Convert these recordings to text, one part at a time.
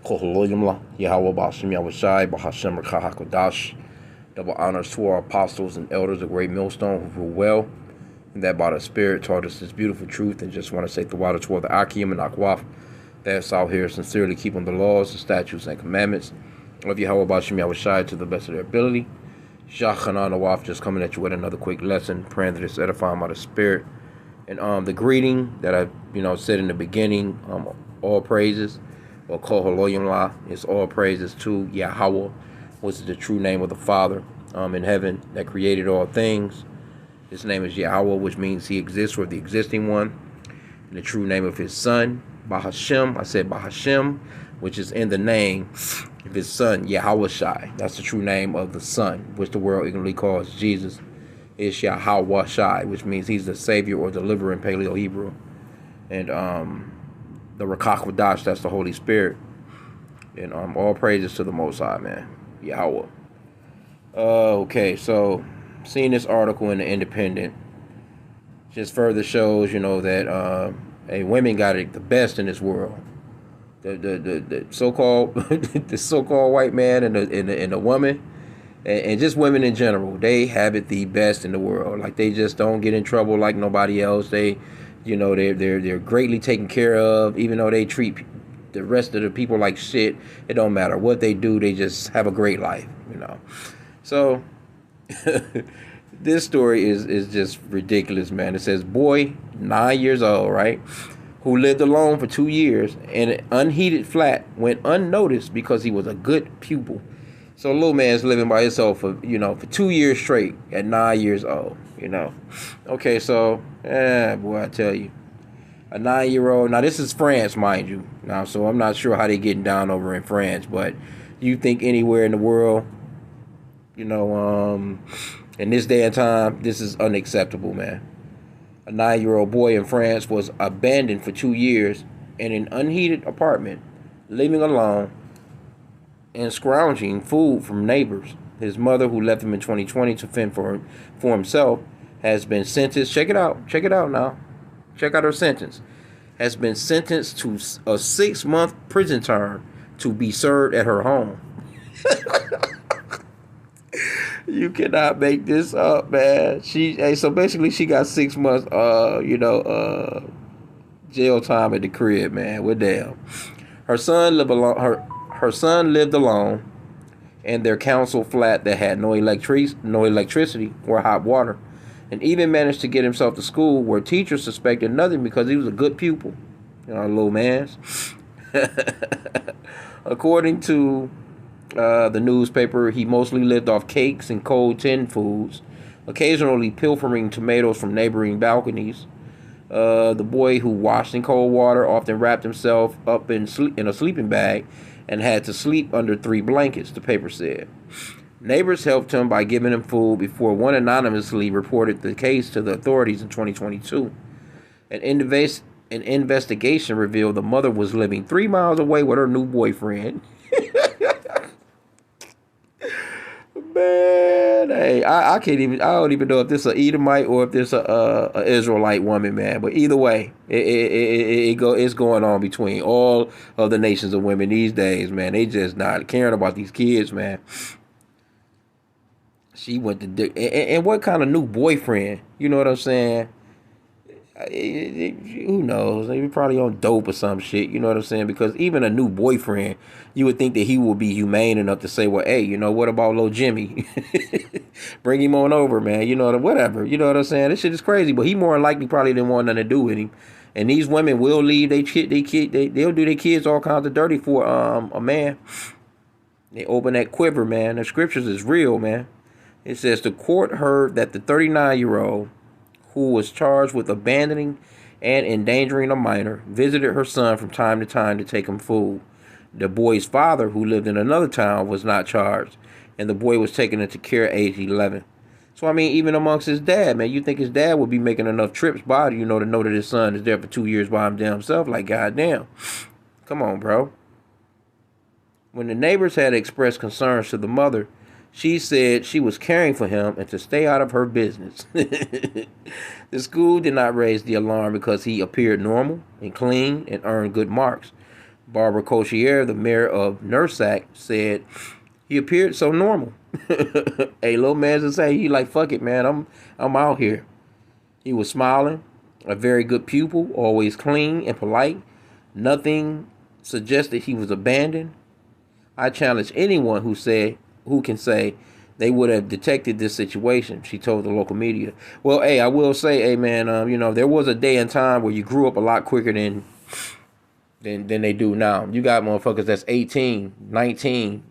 Koholoyumla, Yahweh Bashim Yahushai, Bahashem Rakahakodash. Double honors to our apostles and elders of Great Millstone who rule well, and that by the Spirit taught us this beautiful truth. And just want to say the water toward the H.I.M and Akwaf that's out here sincerely keeping the laws, the statutes, and commandments of Yahweh Bashim Yahushai to the best of their ability. Shachanan Awaf just coming at you with another quick lesson, praying that it's edifying by the Spirit. And the greeting that I said in the beginning, all praises, or Koholoyim La, it's all praises to Yahweh, which is the true name of the Father in heaven that created all things. His name is Yahweh, which means he exists, or the existing one. And the true name of his son, Bahashem, I said Bahashem, which is in the name of his son, Yahushai. That's the true name of the son, which the world ignorantly calls Jesus. Is Yahushai, which means he's the savior or deliverer in Paleo Hebrew. And the Rakakwadash, that's the Holy Spirit. And all praises to the Most High, man. Yahweh. Okay, so seeing this article in the Independent just further shows, that women got it the best in this world. The so-called the so-called white man and the woman, and just women in general, they have it the best in the world. Like, they just don't get in trouble like nobody else. They're greatly taken care of, even though they treat the rest of the people like shit. It don't matter what they do, they just have a great life, So this story is just ridiculous, man. It says, boy, 9 years old, right, who lived alone for 2 years in an unheated flat went unnoticed because he was a good pupil. So a little man's living by himself for 2 years straight at 9 years old, Okay, so, boy, I tell you. A 9-year-old, now this is France, mind you. Now, so I'm not sure how they getting down over in France, but you think anywhere in the world, in this day and time, this is unacceptable, man. A 9-year-old boy in France was abandoned for 2 years in an unheated apartment, living alone and scrounging food from neighbors. His mother, who left him in 2020 to fend for himself, has been sentenced. Check it out now. Check out her sentence. Has been sentenced to a 6-month prison term to be served at her home. You cannot make this up, man. So basically she got 6 months jail time at the crib, man. What damn. Her son lived alone in their council flat that had no electricity or hot water, and even managed to get himself to school where teachers suspected nothing because he was a good pupil. Little man's. According to the newspaper, he mostly lived off cakes and cold tin foods, occasionally pilfering tomatoes from neighboring balconies. The boy, who washed in cold water, often wrapped himself up in a sleeping bag and had to sleep under 3 blankets, the paper said. Neighbors helped him by giving him food before one anonymously reported the case to the authorities in 2022. An investigation revealed the mother was living 3 miles away with her new boyfriend. Man, hey, I don't even know if this is an Edomite or if this is a Israelite woman, man. But either way, it's going on between all of the nations of women these days, man. They just not caring about these kids, man. She went to and what kind of new boyfriend? You know what I'm saying? Who knows? They probably on dope or some shit. You know what I'm saying? Because even a new boyfriend, you would think that he would be humane enough to say, well, hey, what about little Jimmy? Bring him on over, man. Whatever. You know what I'm saying? This shit is crazy. But he more than likely probably didn't want nothing to do with him. And these women will leave they'll do their kids all kinds of dirty for a man. They open that quiver, man. The scriptures is real, man. It says the court heard that the 39-year-old, who was charged with abandoning and endangering a minor, visited her son from time to time to take him food. The boy's father, who lived in another town, was not charged, and the boy was taken into care at age 11. So, I mean, even amongst his dad, man, you think his dad would be making enough trips by, to know that his son is there for 2 years by himself? Like, goddamn. Come on, bro. When the neighbors had expressed concerns to the mother, she said she was caring for him and to stay out of her business. The school did not raise the alarm because he appeared normal and clean and earned good marks. Barbara Cochier, the mayor of Nursac, said he appeared so normal. Hey, little man just say he like, fuck it, man. I'm out here. He was smiling, a very good pupil, always clean and polite. Nothing suggested he was abandoned. I challenge anyone who can say they would have detected this situation, she told the local media. Well, hey, I will say, hey man, there was a day and time where you grew up a lot quicker than they do now. You got motherfuckers that's 18, 19,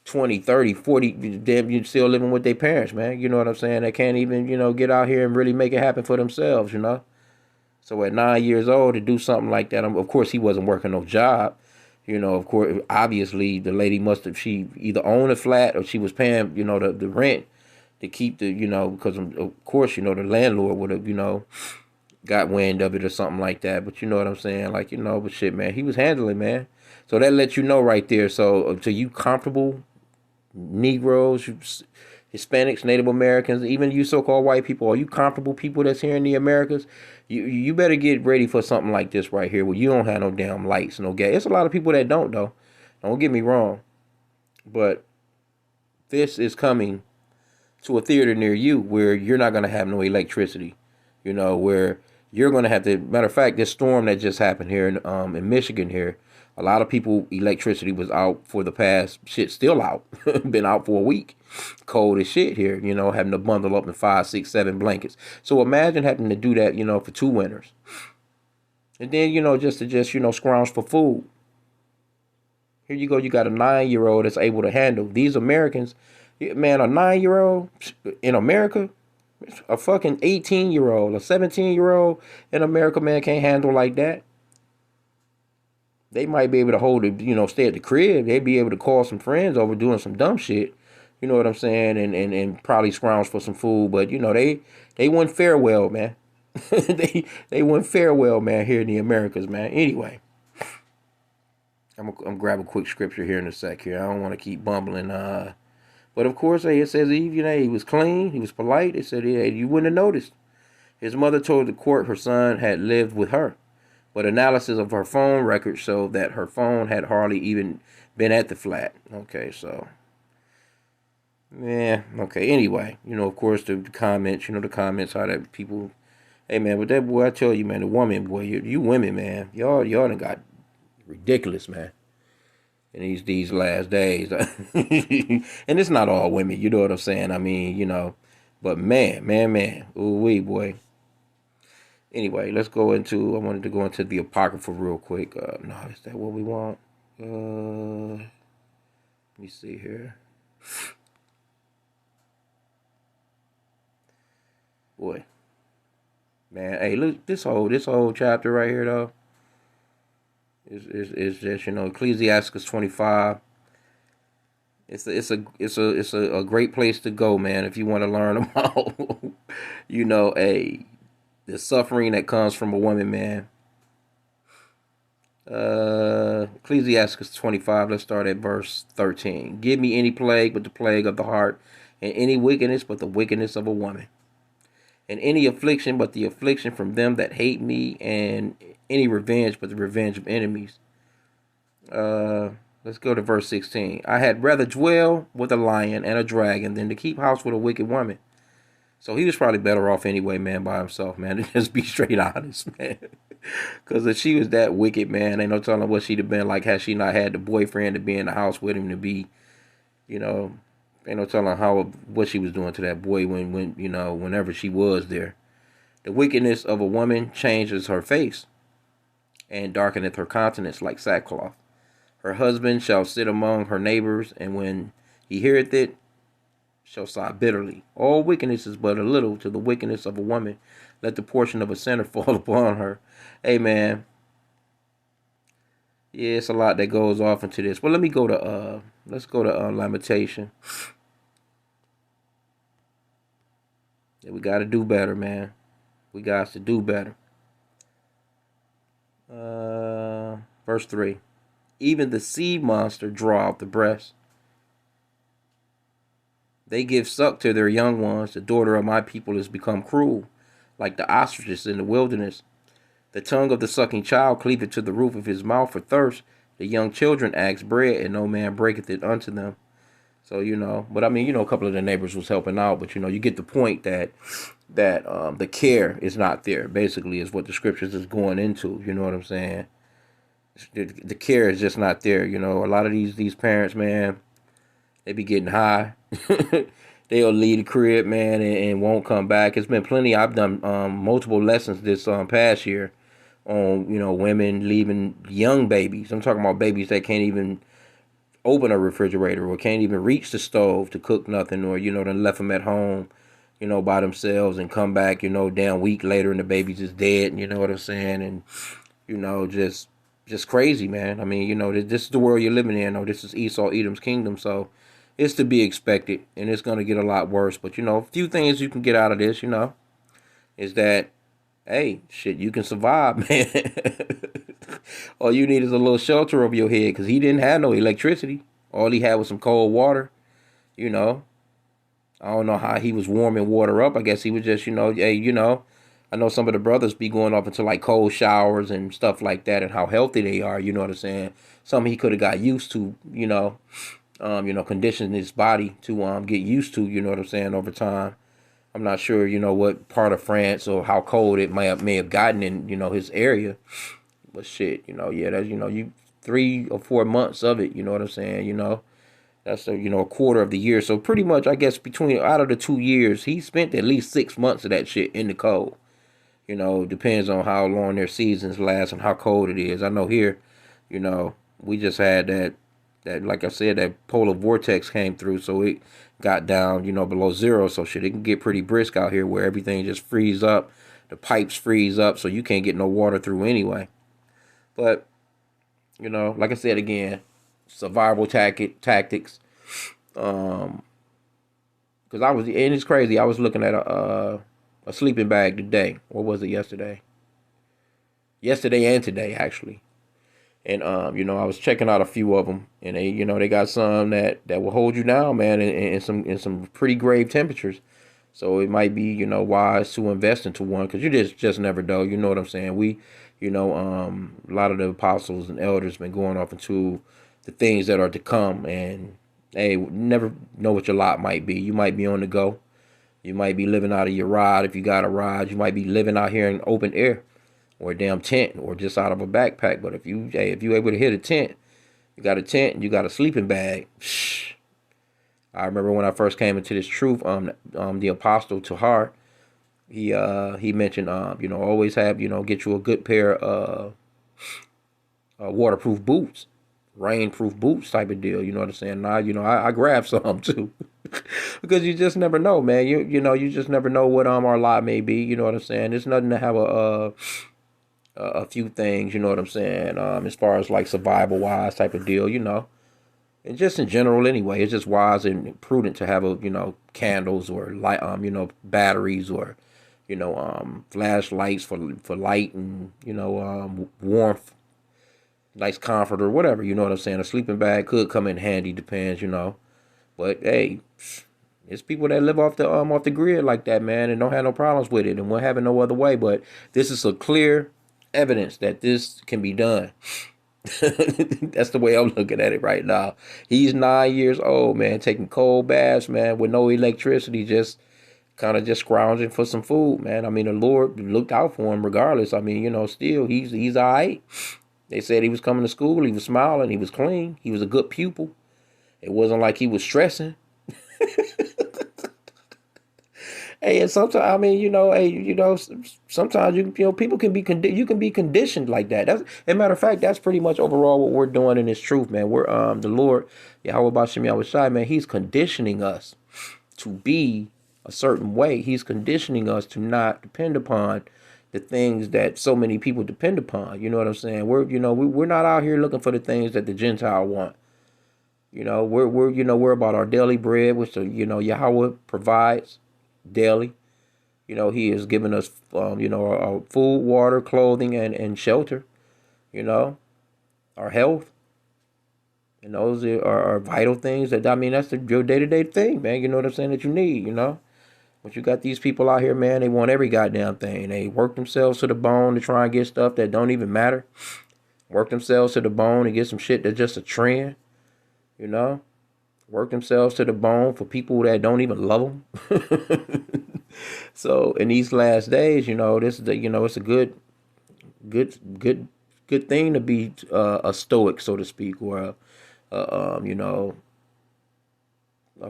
20, 30, 40, damn, you still living with their parents, man. You know what I'm saying? They can't even, get out here and really make it happen for themselves. So at 9 years old to do something like that, of course he wasn't working no job. Of course, obviously the lady she either owned a flat or she was paying, the rent to keep because of course, the landlord would have, got wind of it or something like that. But you know what I'm saying? Like, but shit, man, he was handling, man. So that lets you know right there. So to you comfortable Negroes, Hispanics, Native Americans, even you so-called white people, are you comfortable people that's here in the Americas? You better get ready for something like this right here where you don't have no damn lights, no gas. It's a lot of people that don't, though. Don't get me wrong. But this is coming to a theater near you where you're not going to have no electricity. Where you're going to have to, matter of fact, this storm that just happened here in Michigan here, a lot of people, electricity was out for the past, shit still out, been out for a week. Cold as shit here, having to bundle up in 5, 6, 7 blankets. So imagine having to do that, for 2 winters. And then, just scrounge for food. Here you go, you got a 9-year-old that's able to handle. These Americans, man, a 9-year-old in America, a fucking 18-year-old, a 17-year-old in America, man, can't handle like that. They might be able to hold it, stay at the crib. They'd be able to call some friends over doing some dumb shit. You know what I'm saying? And probably scrounge for some food. But, they wouldn't fare well, man. they wouldn't fare well, man, here in the Americas, man. Anyway, I'm gonna grab a quick scripture here in a sec here. I don't want to keep bumbling. But, of course, it says he was clean. He was polite. It said, yeah, you wouldn't have noticed. His mother told the court her son had lived with her. But analysis of her phone records showed that her phone had hardly even been at the flat. Okay, so. Yeah, okay. Anyway, of course, the comments, the comments are that people, hey, man, but that boy, I tell you, man, the woman, boy, you women, man, y'all done got ridiculous, man, in these last days. And it's not all women, you know what I'm saying? I mean, but man, ooh wee, boy. Anyway, I wanted to go into the Apocrypha real quick. No, is that what we want? Let me see here. Boy. Man, hey, look, this whole chapter right here, though, is just, Ecclesiastes 25. It's a great place to go, man, if you want to learn about, the suffering that comes from a woman, man. Ecclesiastes 25, let's start at verse 13. Give me any plague but the plague of the heart, and any wickedness but the wickedness of a woman, and any affliction but the affliction from them that hate me, and any revenge but the revenge of enemies. Let's go to verse 16. I had rather dwell with a lion and a dragon than to keep house with a wicked woman. So he was probably better off anyway, man, by himself, man, to just be straight honest, man. Because if she was that wicked, man, ain't no telling what she'd have been like had she not had the boyfriend to be in the house with him to be, ain't no telling what she was doing to that boy whenever she was there. The wickedness of a woman changes her face and darkeneth her countenance like sackcloth. Her husband shall sit among her neighbours, and when he heareth it, shall sigh bitterly. All wickedness is but a little to the wickedness of a woman. Let the portion of a sinner fall upon her. Hey, man. Yeah, it's a lot that goes off into this. Well, let's go to Lamentation. Yeah, we got to do better, man. We got to do better. Verse 3. Even the sea monster draw out the breast. They give suck to their young ones. The daughter of my people has become cruel, like the ostriches in the wilderness. The tongue of the sucking child cleaveth to the roof of his mouth for thirst. the young children ask bread, and no man breaketh it unto them. So, but I mean, a couple of the neighbors was helping out, but you get the point that the care is not there. Basically, is what the scriptures is going into. You know what I'm saying? The care is just not there. A lot of these parents, man, they be getting high. They'll leave the crib, man, and won't come back. It's been plenty. I've done multiple lessons this past year on women leaving young babies. I'm talking about babies that can't even open a refrigerator or can't even reach the stove to cook nothing, or then left them at home, by themselves and come back, damn week later and the baby's just dead. You know what I'm saying? And just crazy, man. I mean, this is the world you're living in. This is Esau Edom's kingdom, so it's to be expected, and it's gonna get a lot worse. But a few things you can get out of this, is that, hey, shit, you can survive, man. All you need is a little shelter over your head, because he didn't have no electricity. All he had was some cold water. I don't know how he was warming water up. I guess he was just, hey, I know some of the brothers be going off into like cold showers and stuff like that, and how healthy they are. You know what I'm saying? Something he could have got used to. Condition his body to get used to. You know what I'm saying? Over time. I'm not sure. What part of France or how cold it may have gotten in his area. But shit, yeah, that's you 3 or 4 months of it. You know what I'm saying? That's a quarter of the year. So pretty much, I guess out of the 2 years, he spent at least 6 months of that shit in the cold. Depends on how long their seasons last and how cold it is. I know here, we just had that like I said, that polar vortex came through, so it got down, below zero. So shit, it can get pretty brisk out here where everything just freeze up, the pipes freeze up, so you can't get no water through anyway. But like I said again, survival tactics. Because and it's crazy. I was looking at a sleeping bag today. What was it yesterday? Yesterday and today, actually. And I was checking out a few of them, and they got some that will hold you down, man, in some pretty grave temperatures. So it might be wise to invest into one, because you just never know. You know what I'm saying? A lot of the apostles and elders been going off into the things that are to come, and hey, never know what your lot might be. You might be on the go. You might be living out of your rod if you got a rod. You might be living out here in open air, or a damn tent, or just out of a backpack. But if you able to hit a tent, you got a tent and you got a sleeping bag. Shh. I remember when I first came into this truth, the apostle Tahar, he mentioned always have get you a good pair of waterproof boots, rainproof boots type of deal. You know what I'm saying? Now I grabbed some too. Because you just never know, man. You just never know what our lot may be. You know what I'm saying? It's nothing to have a few things, you know what I'm saying, as far as like survival wise type of deal, and just in general anyway. It's just wise and prudent to have candles or light, batteries, or flashlights for light, and warmth, nice comfort or whatever. You know what I'm saying? A sleeping bag could come in handy, depends. But hey, it's people that live off the grid like that, man, and don't have no problems with it, and won't have it no other way. But this is a clear evidence that this can be done. That's the way I'm looking at it right now. He's 9 years old, man, taking cold baths, man, with no electricity, just kind of just scrounging for some food, man. I mean, the Lord looked out for him regardless. I mean, still he's all right. They said he was coming to school, he was smiling, he was clean, he was a good pupil. It wasn't like he was stressing. Hey, and sometimes, I mean, sometimes people can be you can be conditioned like that. That's, as a matter of fact, that's pretty much overall what we're doing in this truth, man. We're the Lord, Yahweh Bashem Yahweh Shai, man. He's conditioning us to be a certain way. He's conditioning us to not depend upon the things that so many people depend upon. You know what I'm saying? We're not out here looking for the things that the Gentile want. We're about our daily bread, which Yahweh provides daily. He has given us our food, water, clothing, and shelter. Our health, and those are vital things that, I mean, that's your day-to-day thing, man. You know what I'm saying, that you need. But you got these people out here, man, they want every goddamn thing. They work themselves to the bone to try and get stuff that don't even matter. work themselves to the bone and get some shit that's just a trend, you know? Work themselves to the bone for people that don't even love them. So in these last days, this is it's a good, good, good thing to be a stoic, so to speak, or a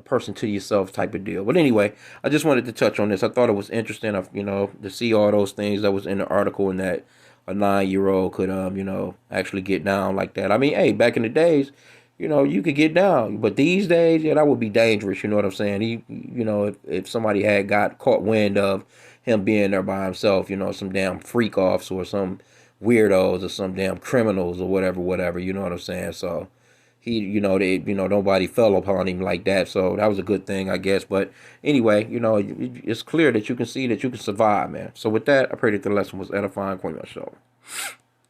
person to yourself type of deal. But anyway, I just wanted to touch on this. I thought it was interesting, to see all those things that was in the article and that a 9-year old could, actually get down like that. I mean, hey, back in the days, you could get down, but these days, yeah, that would be dangerous. You know what I'm saying? If somebody had got caught wind of him being there by himself, some damn freak offs or some weirdos or some damn criminals or whatever. You know what I'm saying? So nobody fell upon him like that, so that was a good thing, I guess. But anyway, it's clear that you can see that you can survive, man. So with that, I pray that the lesson was edifying. Queen, show.